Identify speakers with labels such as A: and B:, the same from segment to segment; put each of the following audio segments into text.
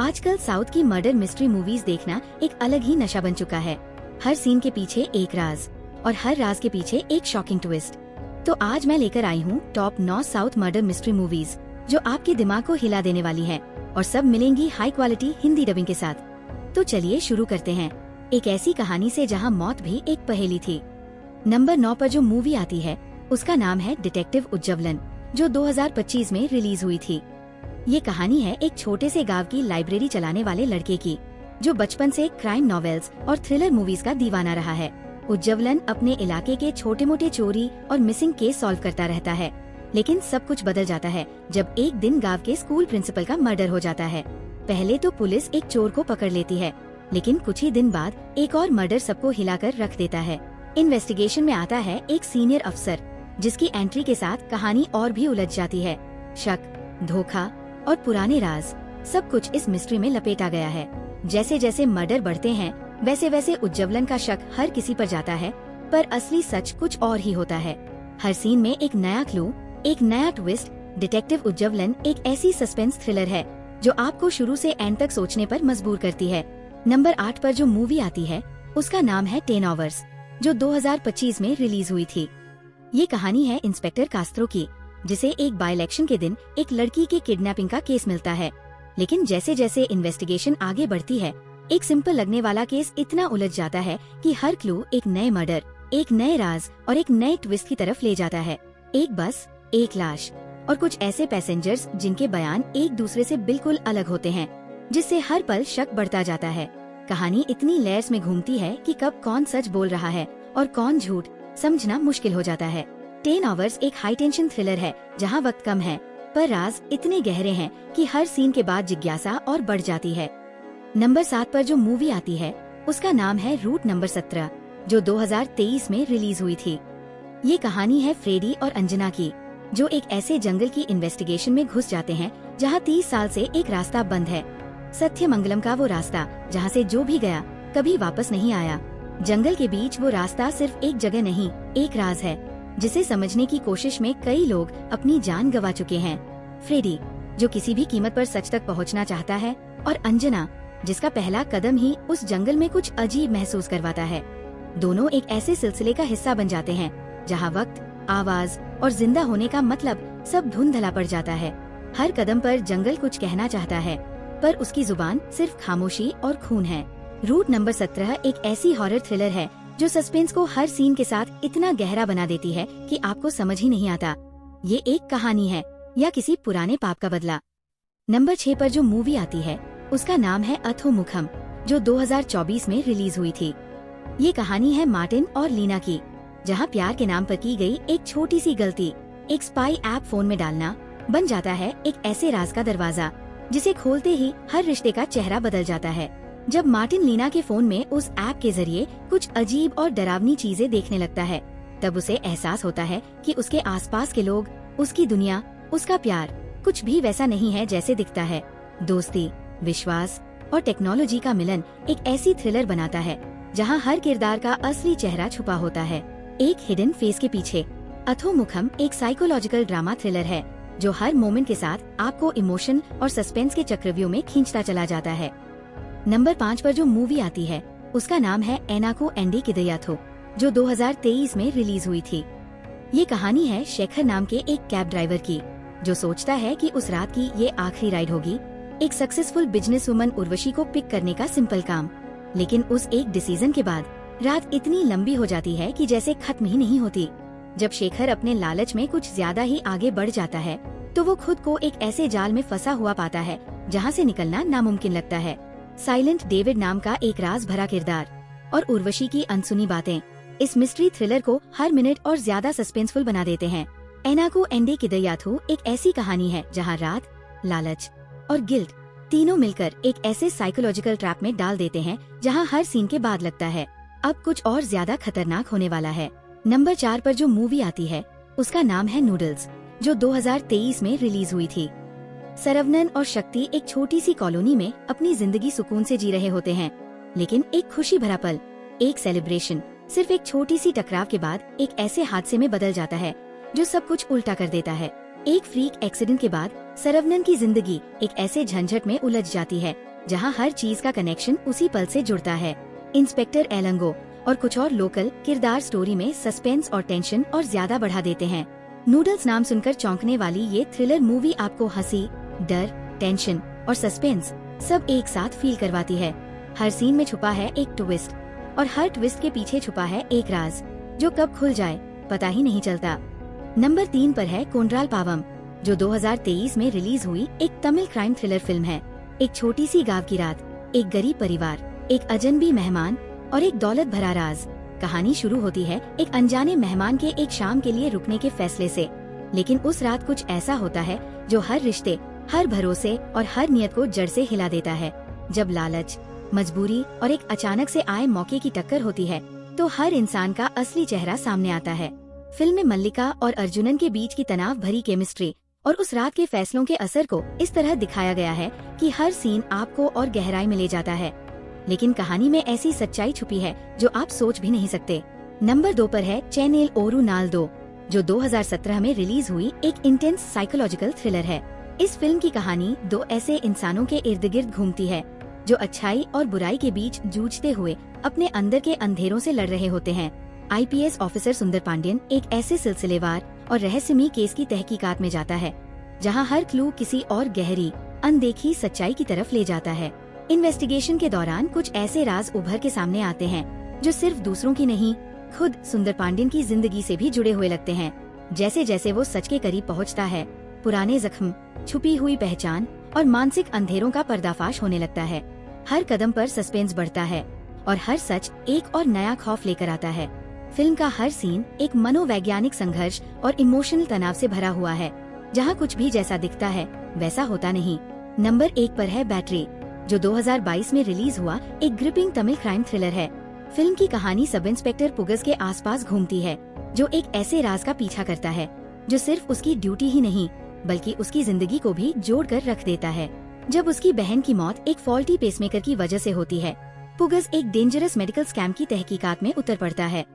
A: आजकल साउथ की murder mystery movies देखना एक अलग ही नशा बन चुका है। हर सीन के पीछे एक राज और हर राज के पीछे एक शॉकिंग ट्विस्ट। तो आज मैं लेकर आई हूँ top 9 south murder mystery movies जो आपके दिमाग को हिला देने वाली हैं और सब मिलेंगी हाई क्वालिटी हिंदी डबिंग के साथ। तो चलिए शुरू करते हैं एक ऐसी कहानी से जहाँ मौत भी एक पहेली थी। नंबर 9 पर जो मूवी आती है उसका नाम है डिटेक्टिव उज्जवलन, जो 2025 में रिलीज हुई थी। ये कहानी है एक छोटे से गांव की लाइब्रेरी चलाने वाले लड़के की, जो बचपन से क्राइम नॉवेल्स और थ्रिलर मूवीज का दीवाना रहा है। उज्जवलन अपने इलाके के छोटे मोटे चोरी और मिसिंग केस सॉल्व करता रहता है, लेकिन सब कुछ बदल जाता है जब एक दिन गांव के स्कूल प्रिंसिपल का मर्डर हो जाता है। पहले तो पुलिस एक चोर को पकड़ लेती है, लेकिन कुछ ही दिन बाद एक और मर्डर सबको हिलाकर रख देता है। इन्वेस्टिगेशन में आता है एक सीनियर अफसर, जिसकी एंट्री के साथ कहानी और भी उलझ जाती है। शक, धोखा और पुराने राज, सब कुछ इस मिस्ट्री में लपेटा गया है। जैसे जैसे मर्डर बढ़ते हैं वैसे वैसे उज्जवलन का शक हर किसी पर जाता है, पर असली सच कुछ और ही होता है। हर सीन में एक नया क्लू, एक नया ट्विस्ट। डिटेक्टिव उज्जवलन एक ऐसी सस्पेंस थ्रिलर है जो आपको शुरू से एंड तक सोचने पर मजबूर करती है। नंबर 8 पर जो मूवी आती है उसका नाम है 10 आवर्स, जो 2025 में रिलीज हुई थी। ये कहानी है इंस्पेक्टर कास्त्रो की, जिसे एक बाय इलेक्शन के दिन एक लड़की के किडनैपिंग का केस मिलता है। लेकिन जैसे जैसे इन्वेस्टिगेशन आगे बढ़ती है, एक सिंपल लगने वाला केस इतना उलझ जाता है कि हर क्लू एक नए मर्डर, एक नए राज और एक नए ट्विस्ट की तरफ ले जाता है। एक बस, एक लाश और कुछ ऐसे पैसेंजर्स जिनके बयान एक दूसरे से बिल्कुल अलग होते हैं, जिससे हर पल शक बढ़ता जाता है। कहानी इतनी लेयर्स में घूमती है कि कब कौन सच बोल रहा है और कौन झूठ, समझना मुश्किल हो जाता है। 10 आवर्स एक हाई टेंशन थ्रिलर है जहां वक्त कम है, पर राज इतने गहरे हैं कि हर सीन के बाद जिज्ञासा और बढ़ जाती है। नंबर 7 पर जो मूवी आती है उसका नाम है रूट नंबर 17, जो 2023 में रिलीज हुई थी। ये कहानी है फ्रेडी और अंजना की, जो एक ऐसे जंगल की इन्वेस्टिगेशन में घुस जाते हैं जहाँ 30 साल से एक रास्ता बंद है। सत्यमंगलम का वो रास्ता जहाँ से जो भी गया कभी वापस नहीं आया। जंगल के बीच वो रास्ता सिर्फ एक जगह नहीं, एक राज है जिसे समझने की कोशिश में कई लोग अपनी जान गंवा चुके हैं। फ्रेडी, जो किसी भी कीमत पर सच तक पहुंचना चाहता है, और अंजना, जिसका पहला कदम ही उस जंगल में कुछ अजीब महसूस करवाता है। दोनों एक ऐसे सिलसिले का हिस्सा बन जाते हैं जहां वक्त, आवाज और जिंदा होने का मतलब सब धुंधला पड़ जाता है। हर कदम पर जंगल कुछ कहना चाहता है, पर उसकी जुबान सिर्फ खामोशी और खून है। रूट नंबर 17 एक ऐसी हॉरर थ्रिलर है जो सस्पेंस को हर सीन के साथ इतना गहरा बना देती है कि आपको समझ ही नहीं आता ये एक कहानी है या किसी पुराने पाप का बदला। नंबर 6 पर जो मूवी आती है उसका नाम है अधोमुखम, जो 2024 में रिलीज हुई थी। ये कहानी है मार्टिन और लीना की, जहां प्यार के नाम पर की गई एक छोटी सी गलती, एक स्पाई ऐप फोन में डालना, बन जाता है एक ऐसे राज का दरवाजा जिसे खोलते ही हर रिश्ते का चेहरा बदल जाता है। जब मार्टिन लीना के फोन में उस ऐप के जरिए कुछ अजीब और डरावनी चीजें देखने लगता है, तब उसे एहसास होता है कि उसके आसपास के लोग, उसकी दुनिया, उसका प्यार कुछ भी वैसा नहीं है जैसे दिखता है। दोस्ती, विश्वास और टेक्नोलॉजी का मिलन एक ऐसी थ्रिलर बनाता है जहां हर किरदार का असली चेहरा छुपा होता है, एक हिडन फेस के पीछे। अधोमुखम एक साइकोलॉजिकल ड्रामा थ्रिलर है जो हर मोमेंट के साथ आपको इमोशन और सस्पेंस के चक्रव्यूह में खींचता चला जाता है। नंबर 5 पर जो मूवी आती है उसका नाम है एनाको एंडी किदयाथो, जो 2023 में रिलीज हुई थी। ये कहानी है शेखर नाम के एक कैब ड्राइवर की, जो सोचता है कि उस रात की ये आखिरी राइड होगी, एक सक्सेसफुल बिजनेस वुमन उर्वशी को पिक करने का सिंपल काम। लेकिन उस एक डिसीजन के बाद रात इतनी लंबी हो जाती है कि जैसे खत्म ही नहीं होती। जब शेखर अपने लालच में कुछ ज्यादा ही आगे बढ़ जाता है तो वो खुद को एक ऐसे जाल में फंसा हुआ पाता है जहाँ से निकलना नामुमकिन लगता है। साइलेंट डेविड नाम का एक राज भरा किरदार और उर्वशी की अनसुनी बातें इस मिस्ट्री थ्रिलर को हर मिनट और ज्यादा सस्पेंसफुल बना देते हैं। एनाको एंडी किदयाथो एक ऐसी कहानी है जहां रात, लालच और गिल्ट तीनों मिलकर एक ऐसे साइकोलॉजिकल ट्रैप में डाल देते हैं जहां हर सीन के बाद लगता है अब कुछ और ज्यादा खतरनाक होने वाला है। नंबर 4 पर जो मूवी आती है उसका नाम है नूडल्स, जो 2023 में रिलीज हुई थी। सरवनन और शक्ति एक छोटी सी कॉलोनी में अपनी जिंदगी सुकून से जी रहे होते हैं, लेकिन एक खुशी भरा पल, एक सेलिब्रेशन सिर्फ एक छोटी सी टकराव के बाद एक ऐसे हादसे में बदल जाता है जो सब कुछ उल्टा कर देता है। एक फ्रीक एक्सीडेंट के बाद सरवनन की जिंदगी एक ऐसे झंझट में उलझ जाती है जहां हर चीज का कनेक्शन उसी पल से जुड़ता है। इंस्पेक्टर एलंगो और कुछ और लोकल किरदार स्टोरी में सस्पेंस और टेंशन और ज्यादा बढ़ा देते हैं। नूडल्स नाम सुनकर चौंकने वाली ये थ्रिलर मूवी आपको हंसी, डर, टेंशन और सस्पेंस सब एक साथ फील करवाती है। हर सीन में छुपा है एक ट्विस्ट और हर ट्विस्ट के पीछे छुपा है एक राज जो कब खुल जाए पता ही नहीं चलता। नंबर 3 पर है कोंड्राल पावम, जो 2023 में रिलीज हुई एक तमिल क्राइम थ्रिलर फिल्म है। एक छोटी सी गांव की रात, एक गरीब परिवार, एक अजनबी मेहमान और एक दौलत भरा राज। कहानी शुरू होती है एक अनजाने मेहमान के एक शाम के लिए रुकने के फैसले से, लेकिन उस रात कुछ ऐसा होता है जो हर रिश्ते, हर भरोसे और हर नियत को जड़ से हिला देता है। जब लालच, मजबूरी और एक अचानक से आए मौके की टक्कर होती है तो हर इंसान का असली चेहरा सामने आता है। फिल्म में मल्लिका और अर्जुनन के बीच की तनाव भरी केमिस्ट्री और उस रात के फैसलों के असर को इस तरह दिखाया गया है कि हर सीन आपको और गहराई में ले जाता है। लेकिन कहानी में ऐसी सच्चाई छुपी है जो आप सोच भी नहीं सकते। नंबर 2 पर है चेनेल ओरू नाल दो, जो 2017 में रिलीज हुई एक इंटेंस साइकोलॉजिकल थ्रिलर है। इस फिल्म की कहानी दो ऐसे इंसानों के इर्द गिर्द घूमती है जो अच्छाई और बुराई के बीच जूझते हुए अपने अंदर के अंधेरों से लड़ रहे होते हैं। आईपीएस ऑफिसर सुंदर पांड्यन एक ऐसे सिलसिलेवार और रहस्यमयी केस की तहकीकात में जाता है जहां हर क्लू किसी और गहरी, अनदेखी सच्चाई की तरफ ले जाता है। इन्वेस्टिगेशन के दौरान कुछ ऐसे राज उभर के सामने आते हैं जो सिर्फ दूसरों की नहीं, खुद सुंदर पांड्यन की जिंदगी से भी जुड़े हुए लगते हैं। जैसे जैसे वो सच के करीब पहुंचता है, पुराने जख्म, छुपी हुई पहचान और मानसिक अंधेरों का पर्दाफाश होने लगता है। हर कदम पर सस्पेंस बढ़ता है और हर सच एक और नया खौफ लेकर आता है। फिल्म का हर सीन एक मनोवैज्ञानिक संघर्ष और इमोशनल तनाव से भरा हुआ है, जहां कुछ भी जैसा दिखता है वैसा होता नहीं। नंबर 1 पर है बैटरी, जो 2022 में रिलीज हुआ एक ग्रिपिंग तमिल क्राइम थ्रिलर है। फिल्म की कहानी सब इंस्पेक्टर पुगस के आसपास घूमती है, जो एक ऐसे राज का पीछा करता है जो सिर्फ उसकी ड्यूटी ही नहीं बल्कि उसकी जिंदगी को भी जोड़ कर रख देता है। जब उसकी बहन की मौत एक फॉल्टी पेसमेकर की वजह से होती है, पुगस एक डेंजरस मेडिकल स्कैम की तहकीकात में उतर पड़ता है,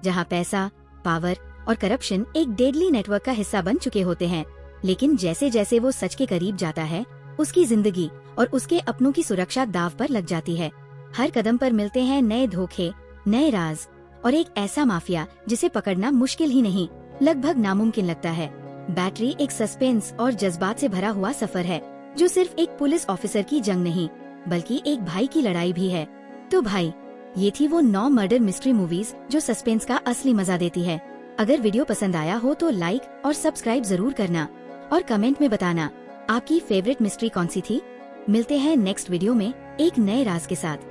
A: जहां पैसा, पावर और करप्शन एक डेडली नेटवर्क का हिस्सा बन चुके होते हैं। लेकिन जैसे जैसे वो सच के करीब जाता है, उसकी जिंदगी और उसके अपनों की सुरक्षा दाव पर लग जाती है। हर कदम पर मिलते हैं नए धोखे, नए राज और एक ऐसा माफिया जिसे पकड़ना मुश्किल ही नहीं, लगभग नामुमकिन लगता है। बैटरी एक सस्पेंस और जज्बात से भरा हुआ सफर है, जो सिर्फ एक पुलिस ऑफिसर की जंग नहीं बल्कि एक भाई की लड़ाई भी है। तो भाई, ये थी वो 9 मर्डर मिस्ट्री मूवीज जो सस्पेंस का असली मजा देती है। अगर वीडियो पसंद आया हो तो लाइक और सब्सक्राइब जरूर करना और कमेंट में बताना आपकी फेवरेट मिस्ट्री कौन सी थी। मिलते हैं नेक्स्ट वीडियो में एक नए राज के साथ।